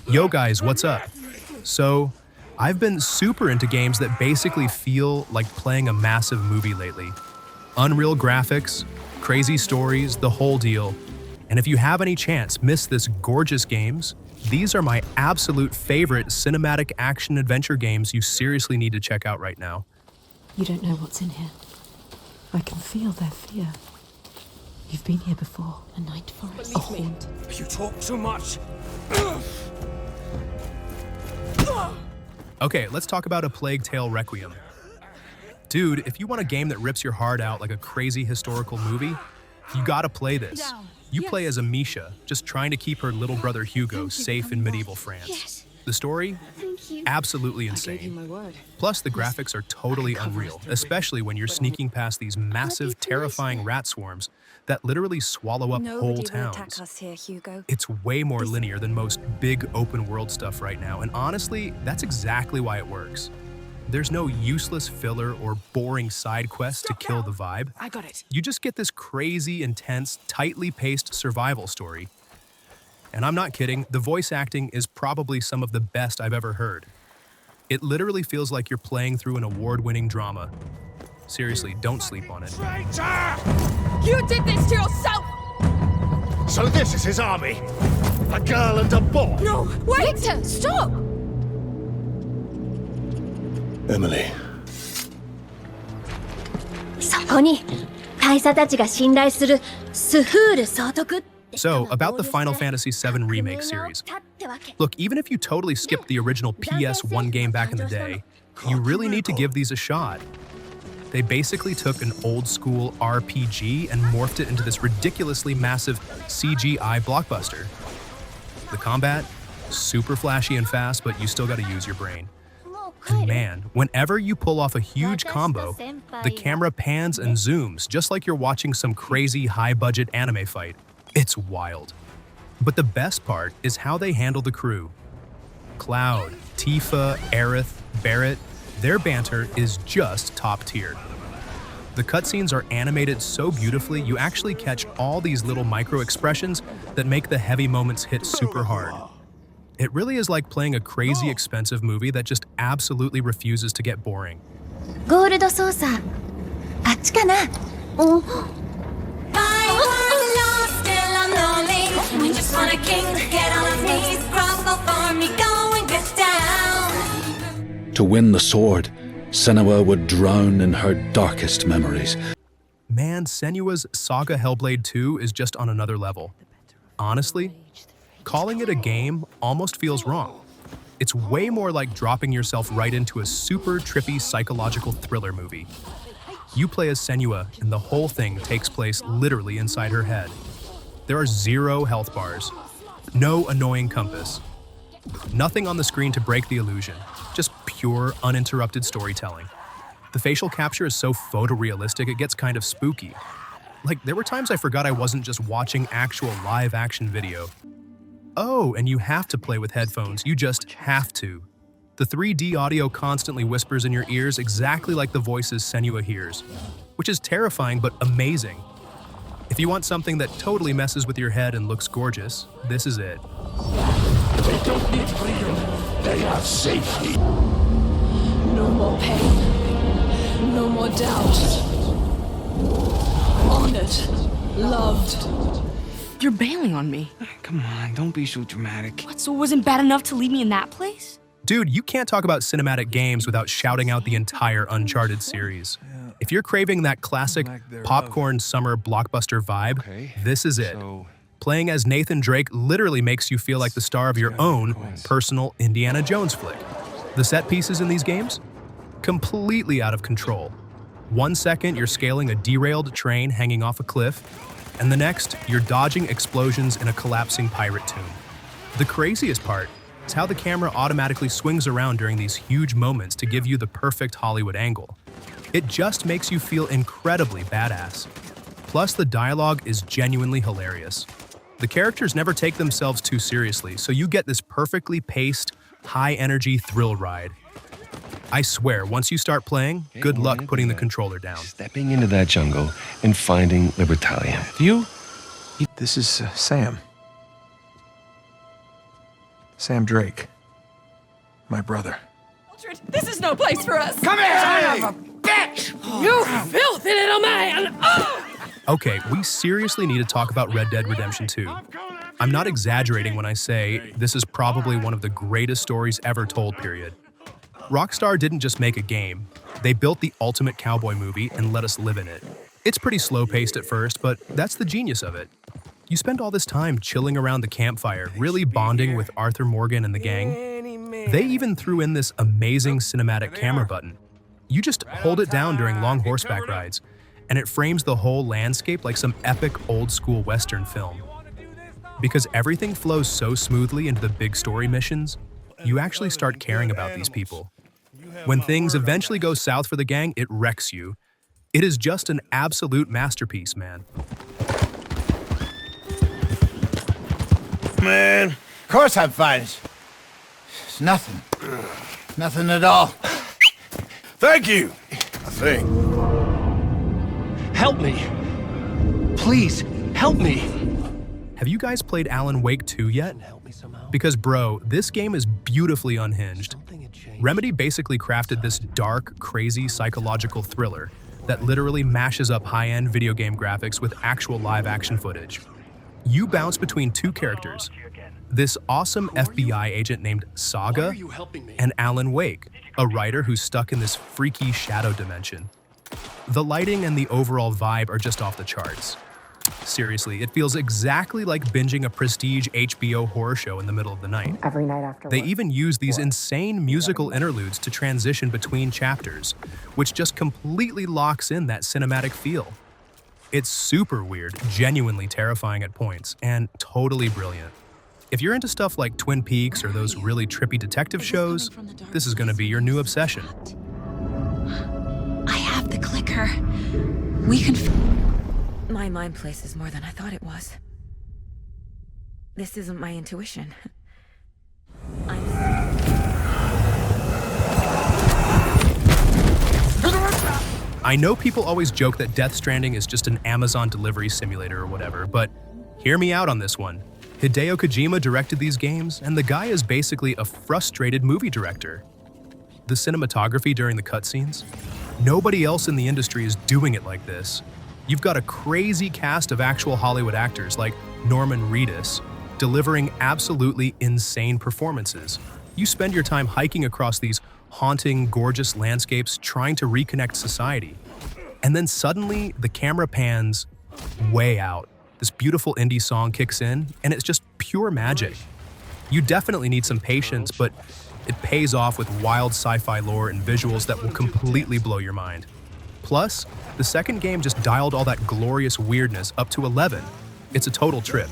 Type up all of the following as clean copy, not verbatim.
Yo guys, what's up? So, I've been super into games that basically feel like playing a massive movie lately. Unreal graphics, crazy stories, the whole deal. And if you have any chance, miss this gorgeous games, these are my absolute favorite cinematic action adventure games you seriously need to check out right now. You don't know what's in here. I can feel their fear. You've been here before, a night forest, a haunt. You talk too much. Okay, let's talk about A Plague Tale Requiem. Dude, if you want a game that rips your heart out like a crazy historical movie, you gotta play this. You play as Amisha, just trying to keep her little brother Hugo safe in medieval France. Yes. The story? Absolutely insane. Plus, the graphics are totally unreal, especially when you're sneaking past these massive, terrifying rat swarms that literally swallow up whole towns. It's way more linear than most big open world stuff right now, and honestly, that's exactly why it works. There's no useless filler or boring side quest to kill the vibe. I got it. You just get this crazy, intense, tightly paced survival story. And I'm not kidding, the voice acting is probably some of the best I've ever heard. It literally feels like you're playing through an award-winning drama. Seriously, don't sleep on it. Traitor! You did this to yourself! So this is his army? A girl and a boy? No, wait! Victor, stop! Emily. そこに大佐たちが信頼するスフール総督って So, about the Final Fantasy VII Remake series. Look, even if you totally skipped the original PS1 game back in the day, you really need to give these a shot. They basically took an old-school RPG and morphed it into this ridiculously massive CGI blockbuster. The combat? Super flashy and fast, but you still gotta use your brain. And man, whenever you pull off a huge combo, the camera pans and zooms just like you're watching some crazy high-budget anime fight. It's wild. But the best part is how they handle the crew. Cloud, Tifa, Aerith, Barrett, their banter is just top tier. The cutscenes are animated so beautifully you actually catch all these little micro expressions that make the heavy moments hit super hard. It really is like playing a crazy expensive movie that just absolutely refuses to get boring. ゴールドソーサーあっちかなお We just want a king to get on his knees, crumble for me, going down. To win the sword, Senua would drown in her darkest memories. Man, Senua's Saga Hellblade 2 is just on another level. Honestly, calling it a game almost feels wrong. It's way more like dropping yourself right into a super trippy psychological thriller movie. You play as Senua, and the whole thing takes place literally inside her head. There are 0 health bars, no annoying compass, nothing on the screen to break the illusion, just pure, uninterrupted storytelling. The facial capture is so photorealistic it gets kind of spooky. Like, there were times I forgot I wasn't just watching actual live-action video. Oh, and you have to play with headphones, you just have to. The 3D audio constantly whispers in your ears exactly like the voices Senua hears, which is terrifying but amazing. If you want something that totally messes with your head and looks gorgeous, this is it. They don't need freedom. They have safety. No more pain. No more doubt. Honored. Loved. You're bailing on me. Come on, don't be so dramatic. What, so it wasn't bad enough to leave me in that place? Dude, you can't talk about cinematic games without shouting out the entire Uncharted series. If you're craving that classic popcorn summer blockbuster vibe, this is it. Playing as Nathan Drake literally makes you feel like the star of your own personal Indiana Jones flick. The set pieces in these games? Completely out of control. 1 second, you're scaling a derailed train hanging off a cliff, and the next, you're dodging explosions in a collapsing pirate tomb. The craziest part is how the camera automatically swings around during these huge moments to give you the perfect Hollywood angle. It just makes you feel incredibly badass. Plus, the dialogue is genuinely hilarious. The characters never take themselves too seriously, so you get this perfectly paced, high-energy thrill ride. I swear, once you start playing, good luck putting the controller down. Stepping into that jungle and finding Libertalia. You? This is Sam. Sam Drake. My brother. This is no place for us. Come here, son of a bitch! You filthy little man! Okay, we seriously need to talk about Red Dead Redemption 2. I'm not exaggerating when I say this is probably one of the greatest stories ever told, period. Rockstar didn't just make a game. They built the ultimate cowboy movie and let us live in it. It's pretty slow-paced at first, but that's the genius of it. You spend all this time chilling around the campfire, really bonding with Arthur Morgan and the gang. They even threw in this amazing cinematic camera button. You just hold it down during long horseback rides, and it frames the whole landscape like some epic old-school Western film. Because everything flows so smoothly into the big story missions, you actually start caring about these people. When things eventually go south for the gang, it wrecks you. It is just an absolute masterpiece, man. Man, of course I'm fine. It's nothing. Nothing at all. Thank you, I think. Help me. Please, help me. Have you guys played Alan Wake 2 yet? Because bro, this game is beautifully unhinged. Remedy basically crafted this dark, crazy psychological thriller that literally mashes up high-end video game graphics with actual live-action footage. You bounce between two characters, this awesome FBI agent named Saga and Alan Wake, a writer who's stuck in this freaky shadow dimension. The lighting and the overall vibe are just off the charts. Seriously, it feels exactly like binging a prestige HBO horror show in the middle of the night. Every night after They work. even use these insane musical interludes to transition between chapters, which just completely locks in that cinematic feel. It's super weird, genuinely terrifying at points, and totally brilliant. If you're into stuff like Twin Peaks or those really trippy detective shows, this is gonna be your new obsession. I have the clicker. We can. My mind places more than I thought it was. This isn't my intuition. I know people always joke that Death Stranding is just an Amazon delivery simulator or whatever, but hear me out on this one. Hideo Kojima directed these games, and the guy is basically a frustrated movie director. The cinematography during the cutscenes? Nobody else in the industry is doing it like this. You've got a crazy cast of actual Hollywood actors like Norman Reedus, delivering absolutely insane performances. You spend your time hiking across these haunting, gorgeous landscapes trying to reconnect society. And then suddenly, the camera pans way out. This beautiful indie song kicks in, and it's just pure magic. You definitely need some patience, but it pays off with wild sci-fi lore and visuals that will completely blow your mind. Plus, the second game just dialed all that glorious weirdness up to 11. It's a total trip.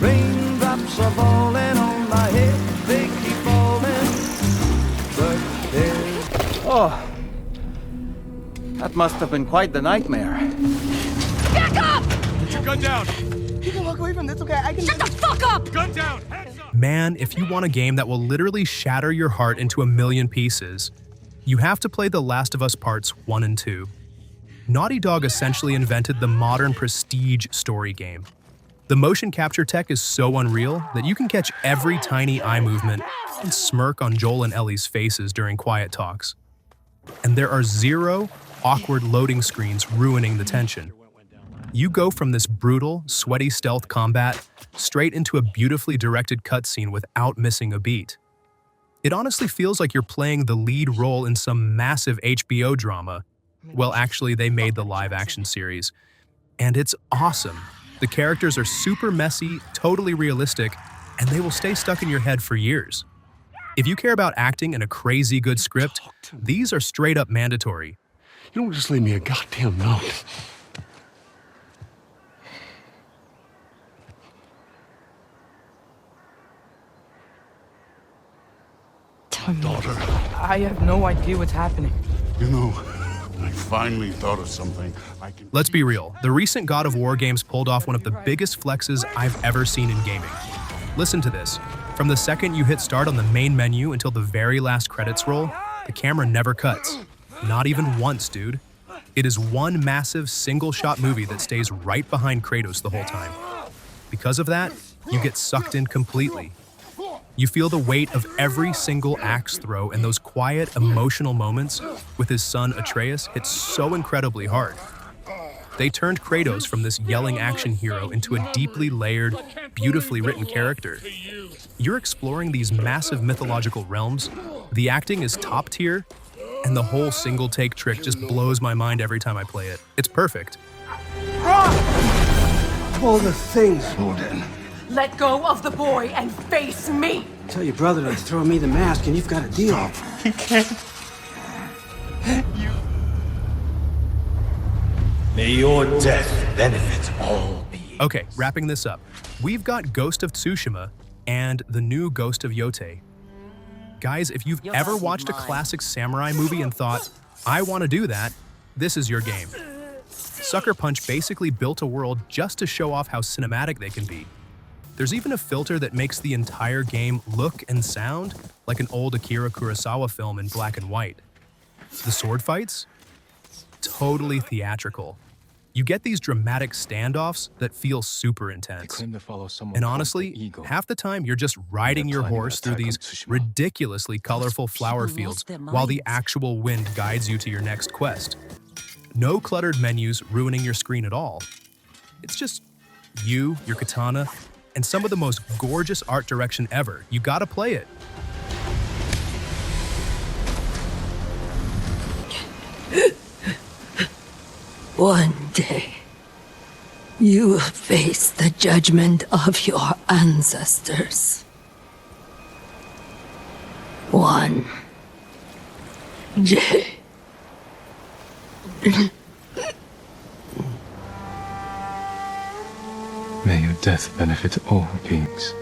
Raindrops are falling on my head, they keep falling. Oh, that must have been quite the nightmare. Back up! Put your gun down. You can walk away from this, okay? I can. Shut the fuck up! Gun down. Hands up. Man, if you want a game that will literally shatter your heart into a million pieces, you have to play The Last of Us Parts 1 and 2. Naughty Dog essentially invented the modern prestige story game. The motion capture tech is so unreal that you can catch every tiny eye movement and smirk on Joel and Ellie's faces during quiet talks. And there are zero awkward loading screens ruining the tension. You go from this brutal, sweaty stealth combat straight into a beautifully directed cutscene without missing a beat. It honestly feels like you're playing the lead role in some massive HBO drama. Well, actually, they made the live-action series. And it's awesome. The characters are super messy, totally realistic, and they will stay stuck in your head for years. If you care about acting and a crazy good script, these are straight up mandatory. You don't just leave me a goddamn note. Daughter. I have no idea what's happening. You know, I finally thought of something. Let's be real, the recent God of War games pulled off one of the biggest flexes I've ever seen in gaming. Listen to this. From the second you hit start on the main menu until the very last credits roll, the camera never cuts. Not even once, dude. It is one massive single-shot movie that stays right behind Kratos the whole time. Because of that, you get sucked in completely. You feel the weight of every single axe throw, and those quiet, emotional moments with his son Atreus hit so incredibly hard. They turned Kratos from this yelling action hero into a deeply layered, beautifully written character. You're exploring these massive mythological realms, the acting is top tier, and the whole single take trick just blows my mind every time I play it. It's perfect. Of all the things, Odin. Let go of the boy and face me! Tell your brother to throw me the mask and you've got a deal. Stop. He can't. May your death benefit all beings. Okay, wrapping this up. We've got Ghost of Tsushima and the new Ghost of Yotei. Guys, if you've ever watched a classic samurai movie and thought, I want to do that, this is your game. Sucker Punch basically built a world just to show off how cinematic they can be. There's even a filter that makes the entire game look and sound like an old Akira Kurosawa film in black and white. The sword fights? Totally theatrical. You get these dramatic standoffs that feel super intense. And honestly, half the time you're just riding your horse through these ridiculously colorful flower fields while the actual wind guides you to your next quest. No cluttered menus ruining your screen at all. It's just you, your katana, and some of the most gorgeous art direction ever. You gotta play it. One day, you will face the judgment of your ancestors. One day. May your death benefit all beings.